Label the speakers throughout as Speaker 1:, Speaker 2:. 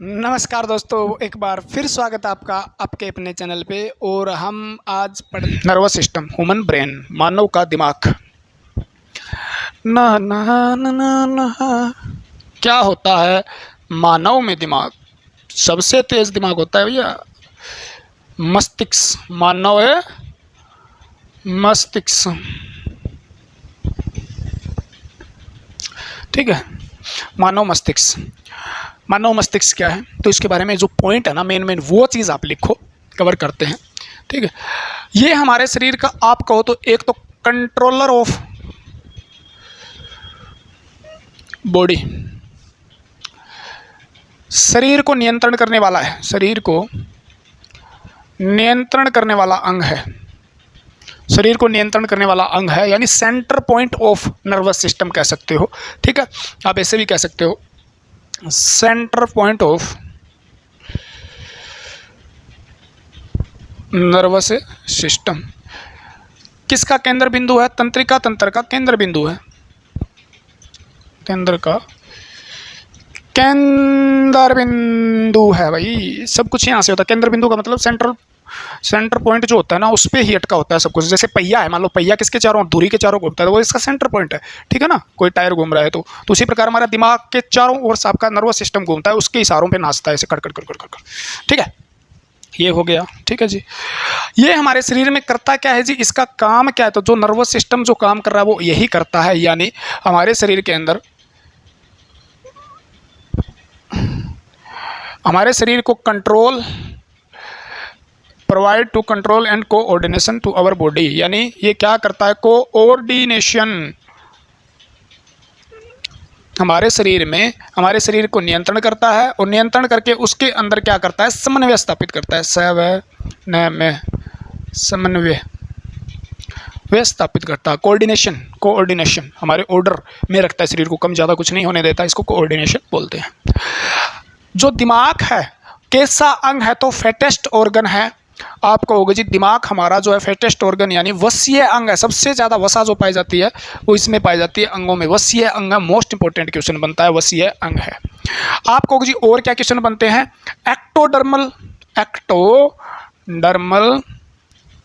Speaker 1: नमस्कार दोस्तों, एक बार फिर स्वागत है आपका आपके अपने चैनल पे। और हम आज पढ़ नर्वस सिस्टम, ह्यूमन ब्रेन, मानव का दिमाग। ना ना ना ना ना क्या होता है मानव में दिमाग? सबसे तेज दिमाग होता है भैया मस्तिष्क। मानव है मस्तिष्क, ठीक है। मानव मस्तिष्क, मानव मस्तिष्क क्या है, तो इसके बारे में जो पॉइंट है ना, मेन वो चीज़ आप लिखो, कवर करते हैं, ठीक है। ये हमारे शरीर का, आप कहो तो एक तो कंट्रोलर ऑफ बॉडी, शरीर को नियंत्रण करने वाला है, शरीर को नियंत्रण करने वाला अंग है, शरीर को नियंत्रण करने वाला अंग है, यानी centre point of nervous system कह सकते हो, ठीक है। आप ऐसे भी कह सकते हो centre point of nervous system. किसका केंद्र बिंदु है? तंत्रिका तंत्र का केंद्र बिंदु है, केंद्र का केंद्र बिंदु है भाई। सब कुछ यहाँ से होता है। केंद्र बिंदु का मतलब सेंटर पॉइंट जो होता है ना, उस पर ही अटका होता है सब कुछ। जैसे पहिया है, मान लो पहिया किसके चारों, धुरी के चारों घूमता है, तो वो इसका सेंटर पॉइंट है, ठीक है ना। कोई टायर घूम रहा है तो उसी प्रकार हमारा दिमाग के चारों ओर आपका नर्वस सिस्टम घूमता है, उसके इशारों पे नाचता है ऐसे कड़ कड़ कड़ कड़ कड़, ठीक है। ये हो गया, ठीक है जी। ये हमारे शरीर में करता क्या है जी, इसका काम क्या है? तो जो नर्वस सिस्टम जो काम कर रहा है वो यही करता है, यानी हमारे शरीर के अंदर, हमारे शरीर को control, provide to control and coordination to our body, यानी ये क्या करता है? कोऑर्डिनेशन, हमारे शरीर में, हमारे शरीर को नियंत्रण करता है, और नियंत्रण करके उसके अंदर क्या करता है? समन्वय स्थापित करता है। समन्वय वे स्थापित करता है। कोऑर्डिनेशन हमारे ऑर्डर में रखता है शरीर को, कम ज़्यादा कुछ नहीं होने देता, इसको कोऑर्डिनेशन बोलते हैं। जो दिमाग है कैसा अंग है? तो फैटेस्ट ऑर्गन है। आप कहोगे जी दिमाग हमारा जो है फैटेस्ट ऑर्गन, यानी वसीय अंग है। सबसे ज़्यादा वसा जो पाई जाती है वो इसमें पाई जाती है, अंगों में। वसीय अंग है, मोस्ट इंपॉर्टेंट क्वेश्चन बनता है, वसीय अंग है। आप कहोगे जी और क्या क्वेश्चन बनते हैं? एक्टोडर्मल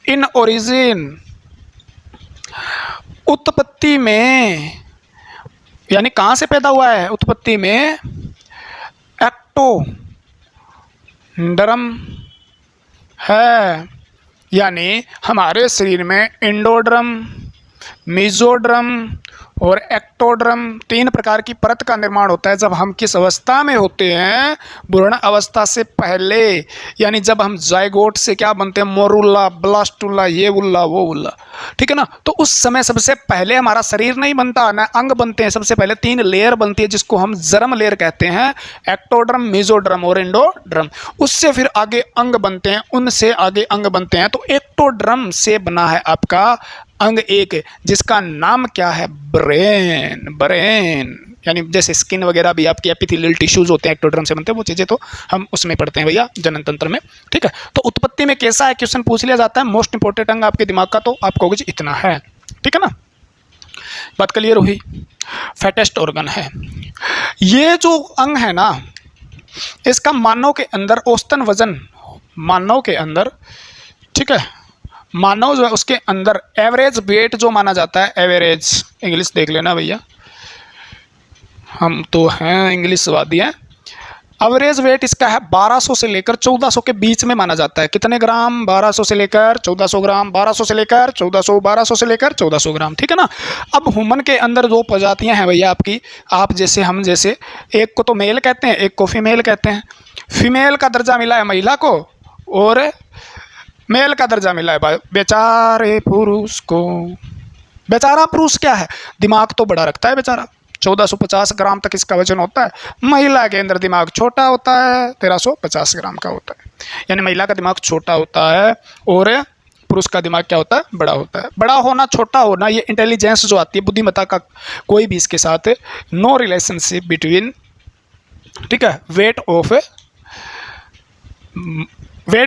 Speaker 1: इन ओरिजिन, उत्पत्ति में, यानी कहाँ से पैदा हुआ है? उत्पत्ति में एक्टोडर्म है, यानी हमारे शरीर में एंडोड्रम, मेसोड्रम और एक्टोड्रम, 3 प्रकार की परत का निर्माण होता है जब हम किस अवस्था में होते हैं? भ्रूण अवस्था से पहले, यानी जब हम जायगोट से क्या बनते हैं? मोरुला, ब्लास्टुला, ये उल्ला वो उल्ला, ठीक है ना। तो उस समय सबसे पहले हमारा शरीर नहीं बनता ना, अंग बनते हैं। सबसे पहले 3 लेयर बनती है जिसको हम जर्म लेयर कहते हैं, एक्टोड्रम, मेसोड्रम और एंडोड्रम। उससे फिर आगे अंग बनते हैं, उनसे आगे अंग बनते हैं। तो एक्टोड्रम से बना है आपका अंग एक, जिसका नाम क्या है? ब्रेन, यानी जैसे स्किन वगैरह भी आपकी एपिथेलियल टिश्यूज होते हैं, एक्टोड्रम से बनते हैं। वो चीज़ें तो हम उसमें पढ़ते हैं भैया, जनन तंत्र में, ठीक है। तो उत्पत्ति में कैसा है क्वेश्चन पूछ लिया जाता है, मोस्ट इंपॉर्टेंट अंग आपके दिमाग का, तो आप कहोगे जी इतना है, ठीक है ना। बात क्लियर हुई? फैटेस्ट ऑर्गन है ये जो अंग है ना। इसका मानव के अंदर औसतन वजन, मानव के अंदर, ठीक है, मानव जो है उसके अंदर एवरेज वेट जो माना जाता है, एवरेज, इंग्लिश देख लेना भैया, हम तो हैं इंग्लिशवादी हैं। एवरेज वेट इसका है 1200 से लेकर 1400 के बीच में माना जाता है। कितने ग्राम? 1200 से लेकर 1400 ग्राम, 1200 से लेकर 1400, 1200 से लेकर 1400 ग्राम, ठीक है ना। अब ह्यूमन के अंदर 2 प्रजातियां हैं भैया आपकी, आप जैसे हम जैसे, एक को तो मेल कहते हैं, एक को फीमेल कहते हैं। फीमेल का दर्जा मिला है महिला को, और मेल का दर्जा मिला है बेचारे पुरुष को। बेचारा पुरुष क्या है? दिमाग तो बड़ा रखता है बेचारा, 1450 ग्राम तक इसका वजन होता है। महिला के अंदर दिमाग छोटा होता है, 1350 ग्राम का होता है। यानी महिला का दिमाग छोटा होता है और पुरुष का दिमाग क्या होता है? बड़ा होता है। बड़ा होना, छोटा होना, ये इंटेलिजेंस जो आती है, बुद्धिमत्ता का कोई भी इसके साथ नो रिलेशनशिप बिटवीन, ठीक है, weight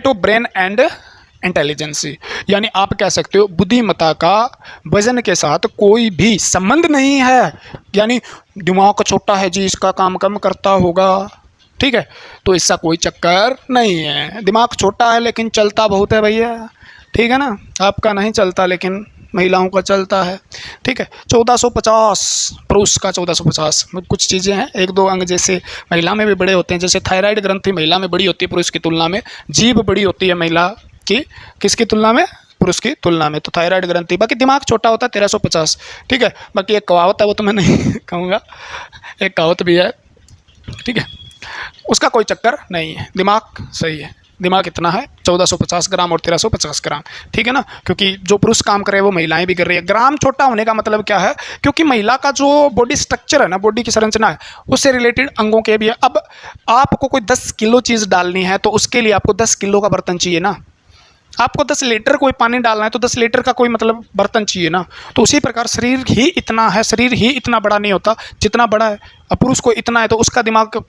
Speaker 1: of brain and intelligence, यानी आप कह सकते हो बुद्धिमत्ता का वजन के साथ कोई भी संबंध नहीं है। यानी दिमाग छोटा है जी, इसका काम कम करता होगा, ठीक है, तो इसका कोई चक्कर नहीं है। दिमाग छोटा है लेकिन चलता बहुत है भैया, ठीक है ना। आपका नहीं चलता लेकिन महिलाओं का चलता है, ठीक है। 1450 पुरुष का 1450, कुछ चीज़ें हैं, एक दो अंग जैसे महिला में भी बड़े होते हैं, जैसे थायराइड ग्रंथि महिला में बड़ी होती है पुरुष की तुलना में, जीभ बड़ी होती है महिला की, किसकी तुलना में, पुरुष की तुलना में, तो थायराइड ग्रंथि। बाकी दिमाग छोटा होता है 1350, ठीक है। बाकी एक कहावत है, वो तो मैं नहीं कहूँगा, एक कहावत भी है, ठीक है, उसका कोई चक्कर नहीं है, दिमाग सही है। दिमाग इतना है 1450 ग्राम और 1350 ग्राम, ठीक है ना, क्योंकि जो पुरुष काम कर रहे हैं वो महिलाएं भी कर रही है। ग्राम छोटा होने का मतलब क्या है, क्योंकि महिला का जो बॉडी स्ट्रक्चर है ना, बॉडी की संरचना है, उससे रिलेटेड अंगों के भी है। अब आपको कोई 10 किलो चीज़ डालनी है तो उसके लिए आपको 10 किलो का बर्तन चाहिए ना। आपको 10 लीटर कोई पानी डालना है तो 10 लीटर का कोई मतलब बर्तन चाहिए ना। तो उसी प्रकार शरीर ही इतना है, शरीर ही इतना बड़ा नहीं होता जितना बड़ा है। अब पुरुष को इतना है तो उसका दिमाग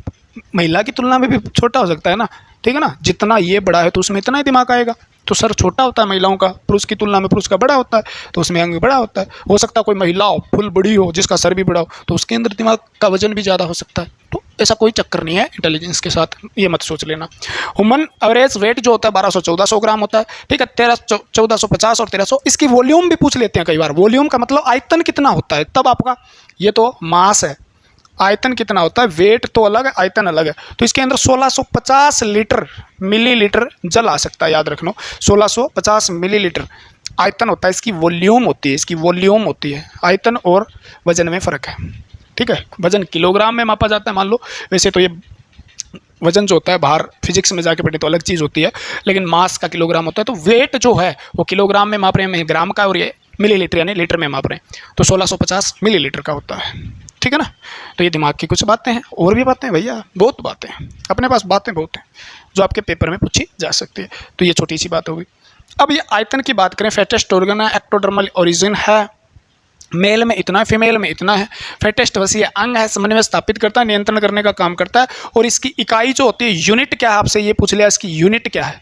Speaker 1: महिला की तुलना में भी छोटा हो सकता है ना, ठीक है ना। जितना ये बड़ा है तो उसमें इतना ही दिमाग आएगा। तो सर छोटा होता है महिलाओं का, पुरुष की तुलना में पुरुष का बड़ा होता है, तो उसमें अंग बड़ा होता है। हो सकता है कोई महिला हो फुल बड़ी हो, जिसका सर भी बड़ा हो, तो उसके अंदर दिमाग का वजन भी ज़्यादा हो सकता है। तो ऐसा कोई चक्कर नहीं है इंटेलिजेंस के साथ, ये मत सोच लेना। ह्यूमन एवरेज वेट जो होता है 1200-1400 ग्राम होता है, ठीक है। 1450 और 1300, इसकी वॉल्यूम भी पूछ लेते हैं कई बार। वॉल्यूम का मतलब आयतन कितना होता है, तब आपका, ये तो मास है, आयतन कितना होता है, वेट तो अलग है, आयतन अलग है। तो इसके अंदर 1650 लीटर मिलीलीटर जल आ सकता है, याद रखना। 1650 मिलीलीटर आयतन होता है, इसकी वॉल्यूम होती है, इसकी वॉल्यूम होती है। आयतन और वजन में फ़र्क है, ठीक है। वजन किलोग्राम में मापा जाता है मान लो, वैसे तो ये वजन जो होता है बाहर फिजिक्स में जाके पढ़े तो अलग चीज़ होती है, लेकिन मास का किलोग्राम होता है। तो वेट जो है वो किलोग्राम में माप रहे हैं, ग्राम का, और ये मिलीलीटर यानी लीटर में माप रहे हैं, तो 1650 मिलीलीटर का होता है, ठीक है ना। तो ये दिमाग की कुछ बातें हैं, और भी बातें हैं भैया, बहुत बातें हैं, अपने पास बातें बहुत हैं जो आपके पेपर में पूछी जा सकती है। तो ये छोटी सी बात होगी। अब ये आयतन की बात करें, फेटेस्ट ऑर्गन है, एक्टोडर्मल ओरिजिन है, मेल में इतना है, फीमेल में इतना है। फेटेस्ट वसीय अंग है, समन्वय स्थापित करता है, नियंत्रण करने का काम करता है। और इसकी इकाई जो होती है, यूनिट क्या है, आपसे ये पूछ लिया इसकी यूनिट क्या है,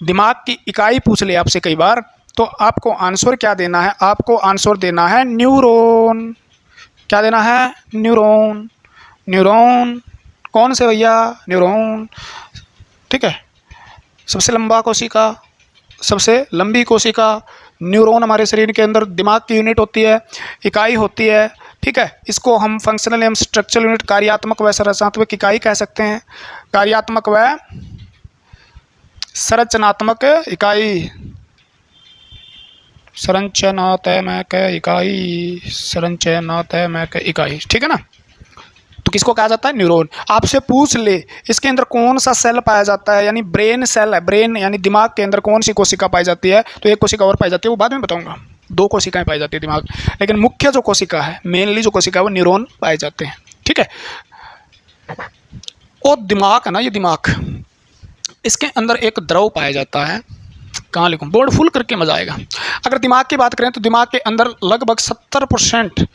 Speaker 1: दिमाग की इकाई पूछ लिया आपसे कई बार, तो आपको आंसर क्या देना है, आपको आंसर देना है न्यूरॉन। क्या देना है, न्यूरॉन। न्यूरॉन कौन से भैया, न्यूरॉन, ठीक है। सबसे लंबा कोशिका, सबसे लंबी कोशिका, न्यूरॉन हमारे शरीर के अंदर दिमाग की यूनिट होती है, इकाई होती है, ठीक है। इसको हम फंक्शनल एवं स्ट्रक्चरल यूनिट, कार्यात्मक व संरचनात्मक इकाई कह सकते हैं। कार्यात्मक व संरचनात्मक इकाई, संरचनात्मक इकाई, संरचनात्मक इकाई, ठीक है ना। तो किसको कहा जाता है, न्यूरॉन। आपसे पूछ ले इसके अंदर कौन सा सेल पाया जाता है, यानी ब्रेन सेल है, ब्रेन यानी दिमाग के अंदर कौन सी कोशिका पाई जाती है, तो एक कोशिका और पाई जाती है, वो बाद में बताऊंगा। 2 कोशिकाएं पाई जाती है दिमाग, लेकिन मुख्य जो कोशिका है, मेनली जो कोशिका है, वो न्यूरॉन पाए जाते हैं, ठीक है। और दिमाग है ना, ये दिमाग, इसके अंदर एक द्रव पाया जाता है, कहाँ लिखूँ, बोर्ड फुल करके मजा आएगा। अगर दिमाग की बात करें तो दिमाग के अंदर लगभग 70%,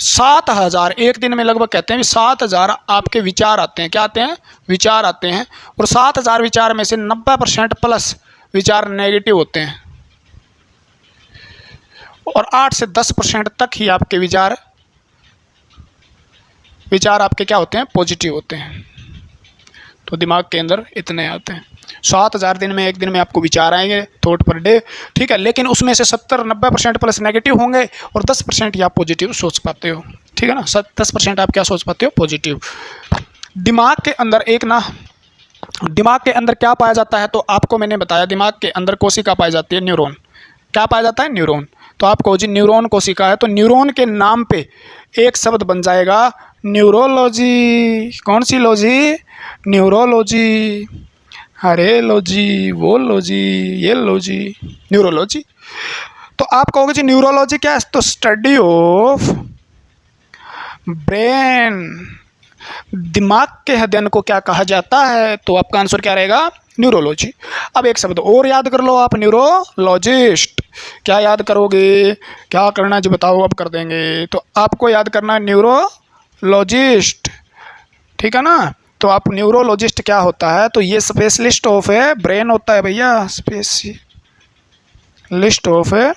Speaker 1: 7000, एक दिन में लगभग कहते हैं 7000 आपके विचार आते हैं। क्या आते हैं, विचार आते हैं। और 7000 विचार में से 90% प्लस विचार नेगेटिव होते हैं, और 8 से 10% तक ही आपके विचार आपके क्या होते हैं, पॉजिटिव होते हैं। तो दिमाग के अंदर इतने आते हैं। 7000 दिन में, एक दिन में आपको विचार आएंगे, थॉट पर डे, ठीक है। लेकिन उसमें से 70-90% प्लस नेगेटिव होंगे, और 10% ही आप पॉजिटिव सोच पाते हो, ठीक है ना। 10% आप क्या सोच पाते हो, पॉजिटिव। दिमाग के अंदर एक ना, दिमाग के अंदर क्या पाया जाता है, तो आपको मैंने बताया दिमाग के अंदर कोशिका पाई जाती है, न्यूरॉन। क्या पाया जाता है, न्यूरॉन। तो आपको जी न्यूरॉन कोशिका है, तो न्यूरॉन के नाम पे एक शब्द बन जाएगा न्यूरोलॉजी। कौन सी लॉजी, न्यूरोलॉजी। अरे लॉजी, वो लॉजी, ये लॉजी, न्यूरोलॉजी। तो आप कहोगे जी न्यूरोलॉजी क्या है, तो स्टडी ऑफ ब्रेन, दिमाग के अध्ययन को क्या कहा जाता है, तो आपका आंसर क्या रहेगा, न्यूरोलॉजी। अब एक शब्द और याद कर लो आप, न्यूरोलॉजिस्ट। क्या याद करोगे, क्या करना है जो बताओ, अब कर देंगे। तो आपको याद करना है न्यूरोलॉजिस्ट, ठीक है ना। तो आप न्यूरोलॉजिस्ट क्या होता है, तो ये स्पेशलिस्ट ऑफ है ब्रेन होता है भैया, स्पेशलिस्ट ऑफ है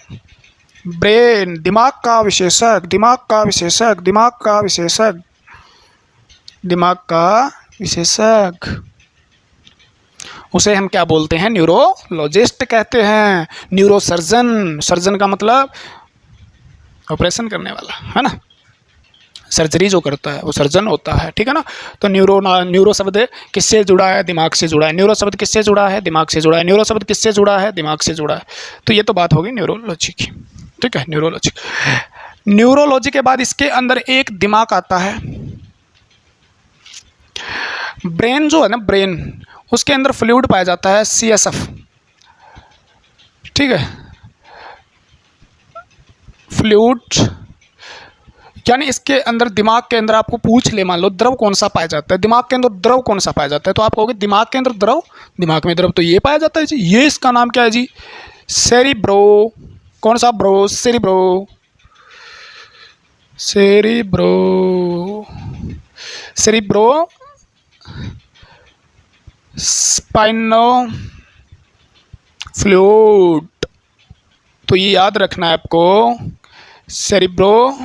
Speaker 1: ब्रेन, दिमाग का विशेषज्ञ, दिमाग का विशेषज्ञ, दिमाग का विशेषज्ञ, दिमाग का विशेषज्ञ, उसे हम क्या बोलते हैं, न्यूरोलॉजिस्ट कहते हैं। न्यूरोसर्जन, सर्जन का मतलब ऑपरेशन करने वाला, है ना, सर्जरी जो करता है वो सर्जन होता है, ठीक है ना। तो न्यूरो शब्द किससे जुड़ा है, दिमाग से जुड़ा है। न्यूरो शब्द किससे जुड़ा है, दिमाग से जुड़ा है। न्यूरो शब्द किससे जुड़ा है, दिमाग से जुड़ा है। तो ये तो बात होगी न्यूरोलॉजी की, ठीक है, न्यूरोलॉजी। न्यूरोलॉजी के बाद इसके अंदर एक दिमाग आता है, ब्रेन जो है ना, ब्रेन, उसके अंदर फ्लूइड पाया जाता है CSF, ठीक है, फ्लूइड, यानी इसके अंदर, दिमाग के अंदर आपको पूछ ले, मान लो द्रव कौन सा पाया जाता है, दिमाग के अंदर द्रव कौन सा पाया जाता है, तो आप कहोगे दिमाग के अंदर द्रव, दिमाग में द्रव तो ये पाया जाता है जी, ये इसका नाम क्या है जी, सेरिब्रो, कौन सा bro, cerebro, cerebro, cerebro स्पाइनो fluid, तो ये याद रखना है आपको, सेरिब्रो,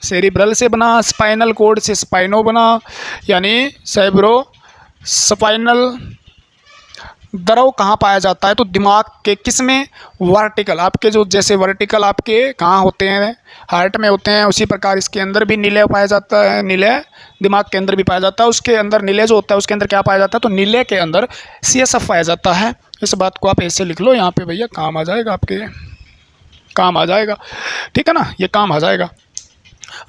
Speaker 1: सेरिब्रल से बना, स्पाइनल कोड से स्पाइनो बना, यानी सेरिब्रो स्पाइनल। द्रव कहाँ पाया जाता है, तो दिमाग के किस में, वर्टिकल, आपके जो जैसे वर्टिकल आपके कहाँ होते हैं, हार्ट में होते हैं, उसी प्रकार इसके अंदर भी नीले पाया जाता है, नीले दिमाग के अंदर भी पाया जाता है। उसके अंदर नीले जो होता है उसके अंदर क्या पाया जाता है, तो नीले के अंदर CSF पाया जाता है। इस बात को आप ऐसे लिख लो यहाँ पे भैया, काम आ जाएगा, आपके काम आ जाएगा, ठीक है ना, ये काम आ जाएगा।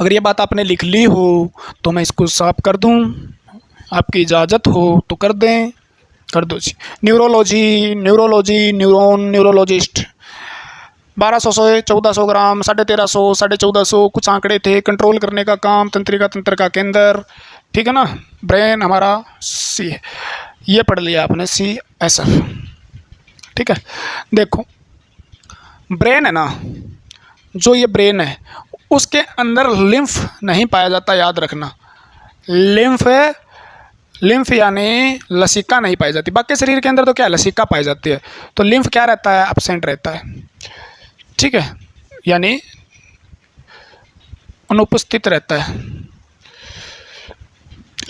Speaker 1: अगर ये बात आपने लिख ली हो तो मैं इसको साफ कर दूं, आपकी इजाज़त हो तो कर दें, कर दो जी। न्यूरोलॉजी, न्यूरोलॉजी, न्यूरॉन, न्यूरोलॉजिस्ट, 1200 से 1400 ग्राम, 1350, 1450 कुछ आंकड़े थे, कंट्रोल करने का काम, तंत्रिका, तंत्र का केंद्र, ठीक है ना। ब्रेन हमारा C है, ये पढ़ लिया आपने CSF, ठीक है। देखो ब्रेन है ना, जो ये ब्रेन है उसके अंदर लिम्फ नहीं पाया जाता, याद रखना, लिम्फ है, लिम्फ यानी लसिका नहीं पाई जाती। बाकी शरीर के अंदर तो क्या लसिका पाई जाती है, तो लिम्फ क्या रहता है, एब्सेंट रहता है, ठीक है, यानी अनुपस्थित रहता है।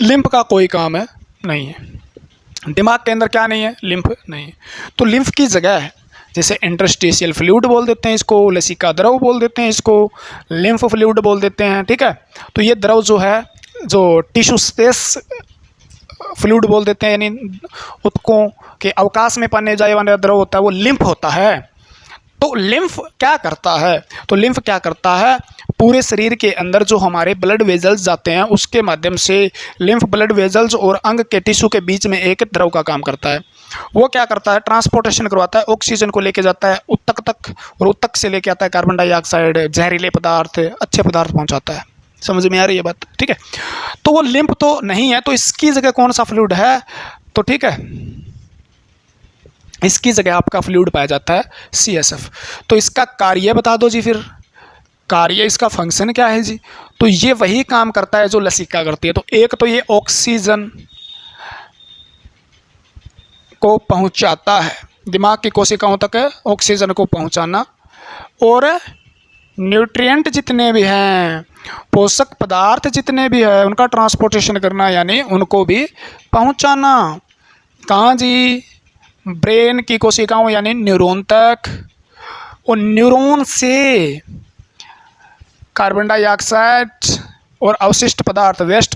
Speaker 1: लिम्फ का कोई काम है नहीं है, दिमाग के अंदर क्या नहीं है, लिम्फ नहीं है। तो लिम्फ की जगह है, जैसे इंटरस्टिशियल फ्लूइड बोल देते हैं इसको, लसिका द्रव बोल देते हैं इसको, लिम्फ फ्लूइड बोल देते हैं, ठीक है। तो ये द्रव जो है, जो टिश्यू स्पेस फ्लूइड बोल देते हैं, यानी ऊतकों के अवकाश में पाने जाने वाला द्रव होता है, वो लिम्फ होता है। तो लिम्फ क्या करता है, तो लिम्फ क्या करता है, पूरे शरीर के अंदर जो हमारे ब्लड वेजल्स जाते हैं उसके माध्यम से, लिम्फ ब्लड वेजल्स और अंग के टिश्यू के बीच में एक द्रव का काम करता है। वो क्या करता है, ट्रांसपोर्टेशन करवाता है, ऑक्सीजन को लेके जाता है उत्तक तक, और उत्तक से लेके आता है कार्बन डाइऑक्साइड, जहरीले पदार्थ, अच्छे पदार्थ पहुंचाता है। समझ में आ रही है बात, ठीक है। तो वो लिम्फ तो नहीं है, तो इसकी जगह कौन सा फ्लूइड है, तो ठीक है, इसकी जगह आपका फ्लूइड पाया जाता है CSF। तो इसका कार्य बता दो जी, फिर कार्य, इसका फंक्शन क्या है जी, तो ये वही काम करता है जो लसिका करती है। तो एक तो ये ऑक्सीजन को पहुंचाता है, दिमाग की कोशिकाओं तक ऑक्सीजन को पहुंचाना, और न्यूट्रिएंट जितने भी हैं, पोषक पदार्थ जितने भी हैं, उनका ट्रांसपोर्टेशन करना, यानी उनको भी पहुंचाना। कहाँ जी, ब्रेन की कोशिकाओं यानी न्यूरॉन तक, और न्यूरॉन से कार्बन डाइऑक्साइड और अवशिष्ट पदार्थ, वेस्ट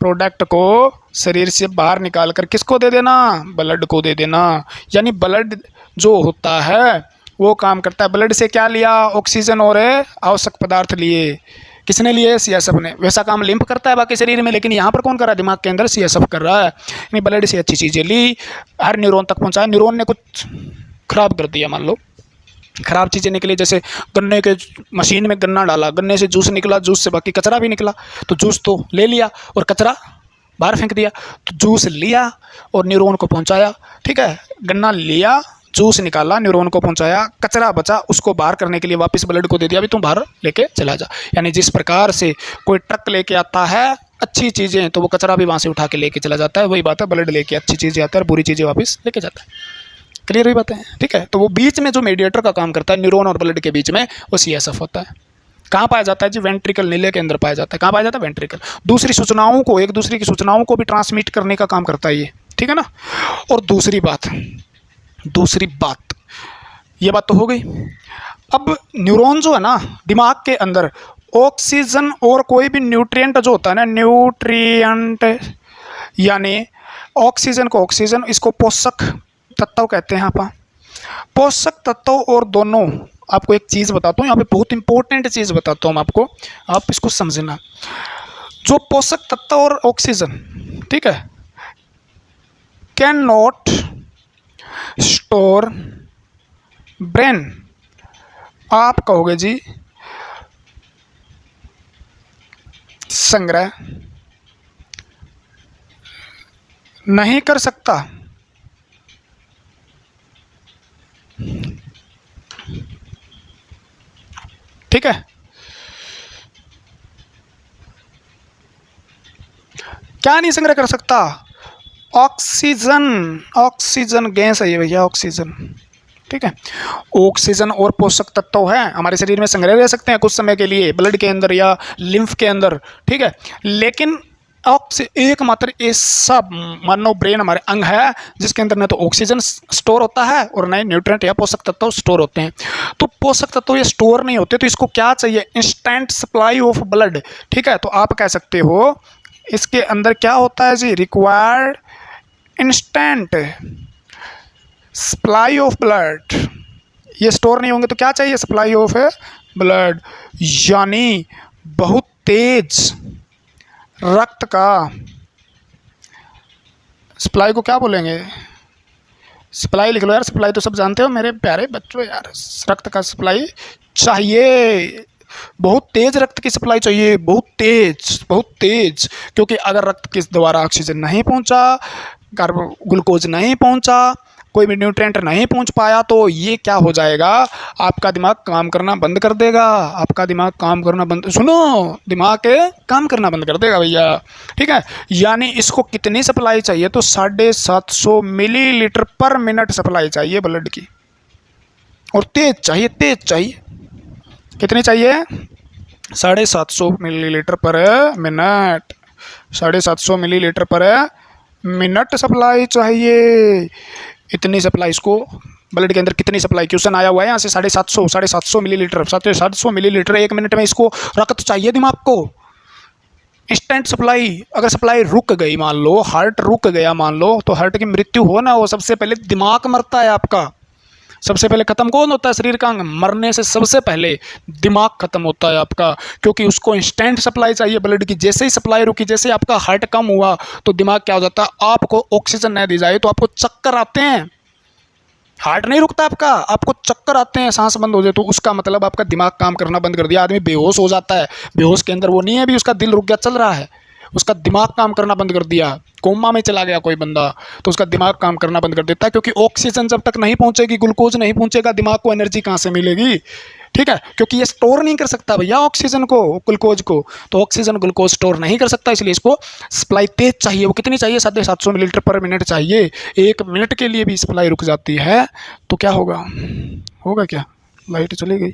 Speaker 1: प्रोडक्ट को शरीर से बाहर निकाल कर किसको दे देना, ब्लड को दे देना। यानी ब्लड जो होता है वो काम करता है, ब्लड से क्या लिया, ऑक्सीजन और आवश्यक पदार्थ लिए, किसने लिए, CSF ने। वैसा काम लिम्फ करता है बाकी शरीर में, लेकिन यहाँ पर कौन कर रहा है, दिमाग के अंदर CSF कर रहा है। यानी ब्लड से अच्छी चीज़ें ली, हर न्यूरॉन तक पहुँचाया, न्यूरॉन ने कुछ खराब कर दिया, मान लो खराब चीज़ें निकली, जैसे गन्ने के मशीन में गन्ना डाला, गन्ने से जूस निकला, जूस से बाकी कचरा भी निकला, तो जूस तो ले लिया और कचरा बाहर फेंक दिया, तो जूस लिया और न्यूरॉन को पहुंचाया, ठीक है, गन्ना लिया, जूस निकाला, न्यूरॉन को पहुंचाया, कचरा बचा, उसको बाहर करने के लिए वापस ब्लड को दे दिया, अभी तुम बाहर लेके चला जा। यानी जिस प्रकार से कोई ट्रक लेके आता है अच्छी चीज़ें तो वो कचरा भी वहाँ से उठा के लेके चला जाता है। वही बात है, ब्लड लेके अच्छी चीज़ें आता है और बुरी चीज़ें वापस लेके जाता है। क्लियर हुई बातें? ठीक है। तो वो बीच में जो मीडिएटर का काम करता है न्यूरॉन और ब्लड के बीच में, वो CSF होता है। कहाँ पाया जाता है जी? वेंट्रिकल नीले के अंदर पाया जाता है। कहाँ पाया जाता है? वेंट्रिकल। दूसरी सूचनाओं को, एक दूसरे की सूचनाओं को भी ट्रांसमिट करने का काम करता है ये, ठीक है ना। और दूसरी बात, ये बात तो हो गई। अब न्यूरॉन जो है ना दिमाग के अंदर, ऑक्सीजन और कोई भी न्यूट्रिएंट जो होता है ना, न्यूट्रिएंट यानी ऑक्सीजन को ऑक्सीजन, इसको पोषक तत्व कहते हैं। आप पोषक तत्व और दोनों, आपको एक चीज़ बताता हूँ यहाँ पे, बहुत इंपॉर्टेंट चीज़ बताता हूँ आपको, आप इसको समझना। जो पोषक तत्व और ऑक्सीजन, ठीक है, कैन नॉट स्टोर ब्रेन। आप कहोगे जी संग्रह नहीं कर सकता। ठीक है, क्या नहीं संग्रह कर सकता? ऑक्सीजन गैस है ये भैया, ऑक्सीजन। ठीक है, ऑक्सीजन और पोषक तत्व है हमारे शरीर में, संग्रह रह सकते हैं कुछ समय के लिए ब्लड के अंदर या लिम्फ के अंदर। ठीक है, लेकिन एकमात्र ऐसा मानो ब्रेन हमारे अंग है जिसके अंदर न तो ऑक्सीजन स्टोर होता है और न ही न्यूट्रिएंट या पोषक तत्व स्टोर होते हैं। तो पोषक तत्व ये स्टोर नहीं होते, तो इसको क्या चाहिए? Instant supply of blood. ठीक है, तो आप कह सकते हो इसके अंदर क्या होता है जी? Required instant supply of blood. ये स्टोर नहीं होंगे तो क्या चाहिए? सप्लाई ऑफ ब्लड, यानी बहुत तेज रक्त का सप्लाई को क्या बोलेंगे? सप्लाई लिख लो यार, सप्लाई तो सब जानते हो मेरे प्यारे बच्चों यार। रक्त का सप्लाई चाहिए, बहुत तेज रक्त की सप्लाई चाहिए, बहुत तेज, क्योंकि अगर रक्त के द्वारा ऑक्सीजन नहीं पहुंचा, ग्लूकोज नहीं पहुंचा, कोई भी न्यूट्रिएंट नहीं पहुंच पाया, तो ये क्या हो जाएगा? आपका दिमाग काम करना बंद कर देगा। आपका दिमाग काम करना बंद, सुनो, दिमाग काम करना बंद कर देगा भैया। ठीक है, यानी इसको कितनी सप्लाई चाहिए? तो 750 मिलीलीटर पर मिनट सप्लाई चाहिए ब्लड की, और तेज चाहिए। कितनी चाहिए? 750 मिलीलीटर पर मिनट, 750 मिलीलीटर पर मिनट सप्लाई चाहिए। इतनी सप्लाई इसको ब्लड के अंदर कितनी सप्लाई, क्वेश्चन आया हुआ है यहाँ से, 750 मिलीलीटर, 750 मिलीलीटर एक मिनट में इसको रक्त चाहिए दिमाग को। Instant supply. अगर सप्लाई रुक गई, मान लो हार्ट रुक गया, मान लो, तो हार्ट की मृत्यु हो ना हो, सबसे पहले दिमाग मरता है आपका। सबसे पहले खत्म कौन होता है शरीर का अंग? मरने से सबसे पहले दिमाग खत्म होता है आपका, क्योंकि उसको इंस्टेंट सप्लाई चाहिए ब्लड की। जैसे ही सप्लाई रुकी, जैसे ही आपका हार्ट कम हुआ, तो दिमाग क्या हो जाता है? आपको ऑक्सीजन नहीं दी जाए तो आपको चक्कर आते हैं। हार्ट नहीं रुकता आपका, आपको चक्कर आते हैं, सांस बंद हो जाए, तो उसका मतलब आपका दिमाग काम करना बंद कर दिया। आदमी बेहोश हो जाता है, बेहोश के अंदर वो नहीं है अभी, उसका दिल रुक गया, चल रहा है, उसका दिमाग काम करना बंद कर दिया। कोमा में चला गया कोई बंदा, तो उसका दिमाग काम करना बंद कर देता है, क्योंकि ऑक्सीजन जब तक नहीं पहुंचेगी, ग्लूकोज नहीं पहुंचेगा, दिमाग को एनर्जी कहाँ से मिलेगी? ठीक है, क्योंकि ये स्टोर नहीं कर सकता भैया ऑक्सीजन को, ग्लूकोज को, तो ऑक्सीजन ग्लूकोज स्टोर नहीं कर सकता, इसलिए इसको सप्लाई तेज चाहिए। वो कितनी चाहिए? 750 मिलीलीटर पर मिनट चाहिए। एक मिनट के लिए भी सप्लाई रुक जाती है तो क्या होगा? क्या? लाइट चली गई।